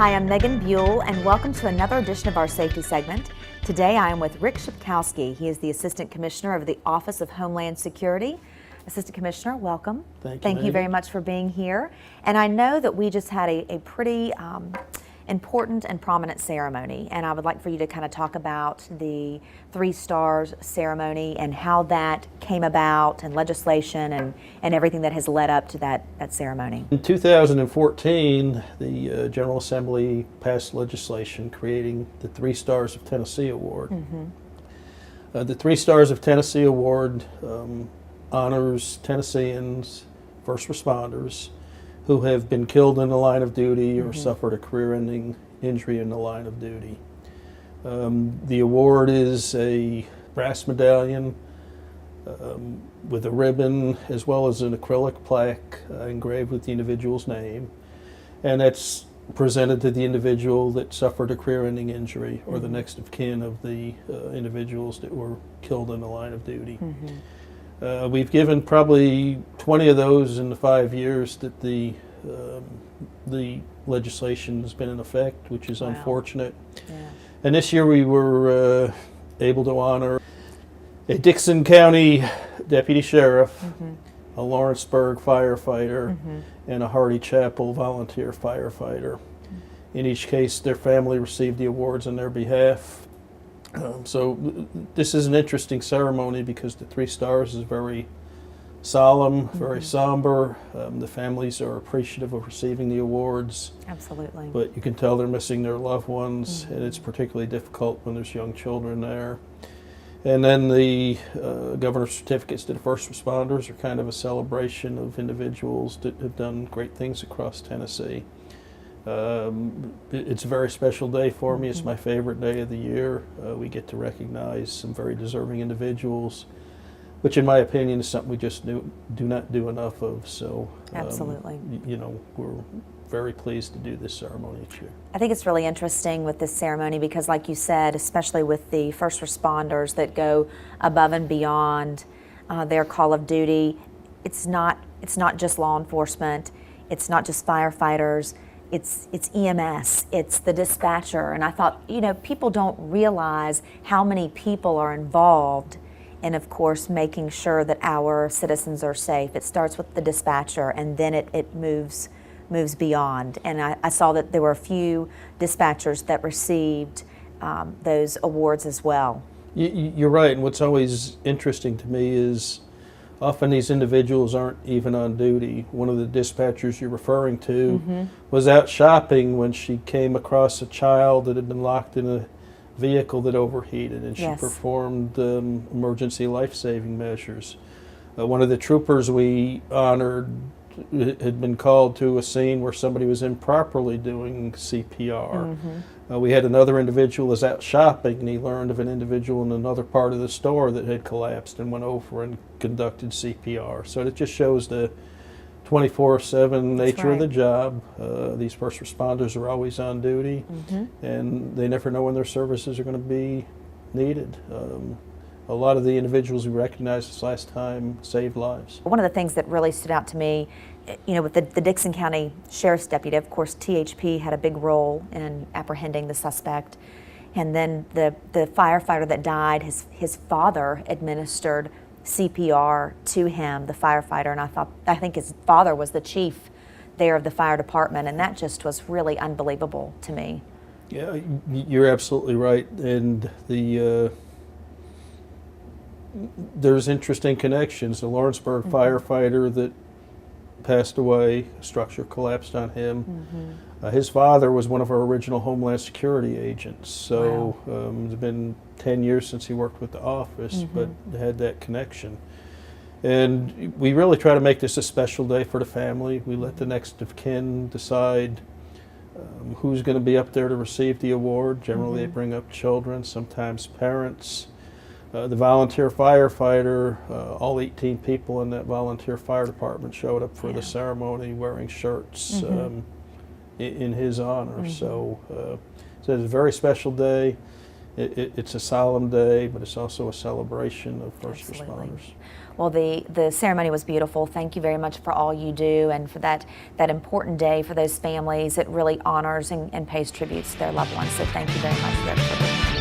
Hi, I'm Megan Buell, and welcome to another edition of our safety segment. Today I am with Rick Shipkowski. He is the Assistant Commissioner of the Office of Homeland Security. Assistant Commissioner, welcome. Thank you very much for being here. And I know that we just had a pretty important and prominent ceremony, and I would like for you to kind of talk about the 3 Stars ceremony and how that came about, and legislation and everything that has led up to that ceremony. In 2014, the General Assembly passed legislation creating the 3 Stars of Tennessee Award. The 3 Stars of Tennessee Award honors Tennesseans, first responders, who have been killed in the line of duty or suffered a career-ending injury in the line of duty. The award is a brass medallion with a ribbon as well as an acrylic plaque engraved with the individual's name, and that's presented to the individual that suffered a career-ending injury or the next of kin of the individuals that were killed in the line of duty. We've given probably 20 of those in the 5 years that the legislation has been in effect, which is unfortunate. And this year we were able to honor a Dickson County Deputy Sheriff, a Lawrenceburg firefighter, and a Hardy Chapel volunteer firefighter. In each case, their family received the awards on their behalf. So this is an interesting ceremony because the 3 Stars is very solemn, very somber. The families are appreciative of receiving the awards. Absolutely. But you can tell they're missing their loved ones, and it's particularly difficult when there's young children there. And then the governor's certificates to the first responders are kind of a celebration of individuals that have done great things across Tennessee. It's a very special day for me. It's my favorite day of the year. We get to recognize some very deserving individuals, which in my opinion is something we just do not do enough of. So absolutely, you know, we're very pleased to do this ceremony each year. I think it's really interesting with this ceremony because, like you said, especially with the first responders that go above and beyond their call of duty, it's not just law enforcement, it's not just firefighters. It's EMS, it's the dispatcher, and I thought, you know, people don't realize how many people are involved in, of course, making sure that our citizens are safe. It starts with the dispatcher, and then it moves beyond. And I saw that there were a few dispatchers that received those awards as well. You're right, and what's always interesting to me is often these individuals aren't even on duty. One of the dispatchers you're referring to was out shopping when she came across a child that had been locked in a vehicle that overheated, and she performed emergency life-saving measures. One of the troopers we honored had been called to a scene where somebody was improperly doing CPR. We had another individual was out shopping, and he learned of an individual in another part of the store that had collapsed and went over and conducted CPR. So it just shows the 24/7 nature of the job. These first responders are always on duty, and they never know when their services are going to be needed. A lot of the individuals we recognized this last time saved lives. One of the things that really stood out to me, you know, with the Dickson County Sheriff's Deputy, of course, THP had a big role in apprehending the suspect. And then the firefighter that died, his father administered CPR to him, the firefighter, and I think his father was the chief there of the fire department, and that just was really unbelievable to me. Yeah, you're absolutely right. And there's interesting connections. The Lawrenceburg firefighter that passed away, a structure collapsed on him. His father was one of our original Homeland Security agents, so it's been 10 years since he worked with the office, but had that connection. And we really try to make this a special day for the family. We let the next of kin decide who's going to be up there to receive the award. Generally they bring up children, sometimes parents. The volunteer firefighter, all 18 people in that volunteer fire department showed up for the ceremony wearing shirts in his honor. So it's a very special day. it's a solemn day, but it's also a celebration of first Absolutely. responders. Well, the ceremony was beautiful. Thank you very much for all you do and for that important day for those families. It really honors and pays tributes to their loved ones. So thank you very much for everything.